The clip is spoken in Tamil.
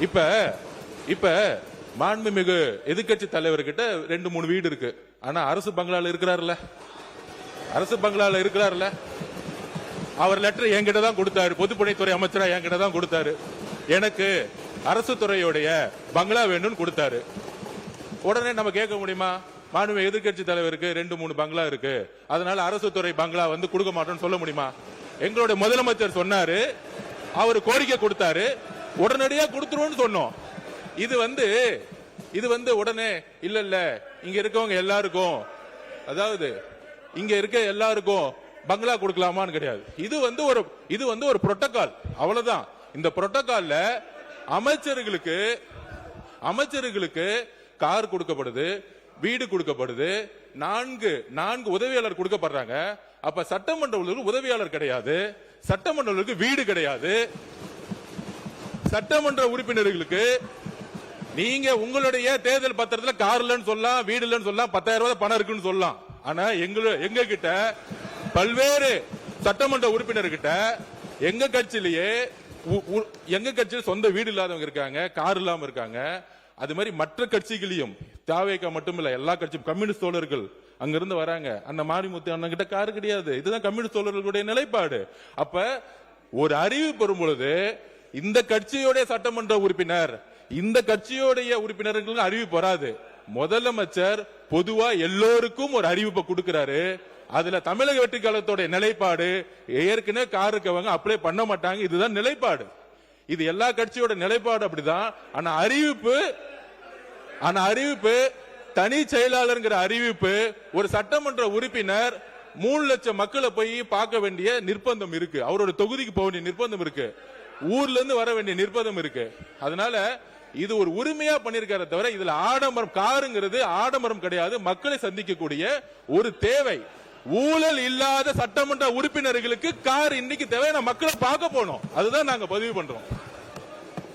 இப்ப இப்ப மாண்புமிகு எதிர்க்கட்சி தலைவர்கிட்ட 2-3 வீடு இருக்கு. ஆனா அரசு பங்களால இருக்கிறாருல்ல, அரசு பங்களால இருக்கிறாருல்ல. அவர் லெட்டர் என்கிட்ட தான் கொடுத்தாரு, பொதுப்பணித்துறை அமைச்சரா என்கிட்ட தான் கொடுத்தாரு. எனக்கு அரசு துறையுடைய பங்களா வேணும்னு கொடுத்தாரு. உடனே நம்ம கேட்க முடியுமா? மாண்புமிகு எதிர்க்கட்சி தலைவருக்கு 2-3 பங்களா இருக்கு, அதனால அரசு துறை பங்களா வந்து கொடுக்க மாட்டோம்னு சொல்ல முடியுமா? எங்களுடைய முதலமைச்சர் சொன்னாரு, அவர் கோரிக்கை கொடுத்தாரு, உடனடியா கொடுத்துருவோம்னு சொன்னோம். இது வந்து உடனே இல்ல இல்ல இங்க இருக்கவங்க எல்லாருக்கும், அதாவது இங்க இருக்க எல்லாருக்கும் பங்களா கொடுக்கலாமான்னு கிடையாது. இது வந்து ஒரு புரோட்டோகால், அவ்வளவுதான். இந்த புரோட்டோகால்ல அமைச்சர்களுக்கு கார் கொடுக்கப்படுது, வீடு கொடுக்கப்படுது, 4 உதவியாளர் கொடுக்கப்படுறாங்க. அப்ப சட்டமன்ற உதவியாளர் கிடையாது, சட்டமன்றங்களுக்கு வீடு கிடையாது. சட்டமன்ற உறுப்பினர்களுக்கு நீங்க உங்களுடைய தேர்தல் பத்திரத்தில் கார் இல்லன்னு சொல்லலாம், வீடு இல்லன்னு சொல்லலாம், 10,000 ரூபாய் பணம் இருக்குன்னு சொல்லலாம். ஆனா எங்க கிட்ட பல்வேறு சட்டமன்ற உறுப்பினர்கிட்ட எங்க கட்சியில் சொந்த வீடு இல்லாதவங்க இருக்காங்க, கார் இல்லாம இருக்காங்க. அது மாதிரி மற்ற கட்சிகளையும், தாவேகா மட்டும் இல்ல, எல்லா கட்சியும், கம்யூனிஸ்ட் தோழர்கள் அங்கிருந்து வராங்க. அந்த மாரிமுத்து அண்ணன் கிட்ட கார் கிடையாது. இதுதான் கம்யூனிஸ்ட் தோழர்களுடைய நிலைப்பாடு. அப்ப ஒரு அறிவு பெறும் பொழுது இந்த கட்சியோட சட்டமன்ற உறுப்பினர், இந்த கட்சியோடைய உறுப்பினர்களுக்கு அறிவிப்பு வராது. முதலமைச்சர் பொதுவா எல்லோருக்கும் ஒரு அறிவிப்பை கொடுக்கிறாரு. அதுல தமிழக வெற்றி கழகத்தோட நிலைப்பாடு, ஏற்கனவே கார் இருக்கவங்க அப்ளை பண்ண மாட்டாங்க, இதுதான் நிலைப்பாடு. இது எல்லா கட்சியோட நிலைப்பாடு அப்படிதான். ஆனா அறிவிப்பு தனி செயலாளர் அறிவிப்பு, ஒரு சட்டமன்ற உறுப்பினர் 3 லட்சம் மக்களை போய் பார்க்க வேண்டிய நிர்பந்தம் இருக்கு, அவரோட தொகுதிக்கு போக வேண்டிய நிர்பந்தம் இருக்கு, ஊர்ல இருந்து வர வேண்டிய நிர்பந்தம் இருக்கு. அதனால இது ஒரு உரிமையா பண்ணிருக்கார தவிர இதுல ஆடம்பரம், காருங்கிறது ஆடம்பரம் கிடையாது, மக்களை சந்திக்கக்கூடிய ஒரு தேவை. ஊழல் இல்லாத சட்டமன்ற உறுப்பினர்களுக்கு கார் இன்னைக்கு தேவை, மக்களை பார்க்க போனோம், அதுதான் நாங்க பதிவு பண்றோம்.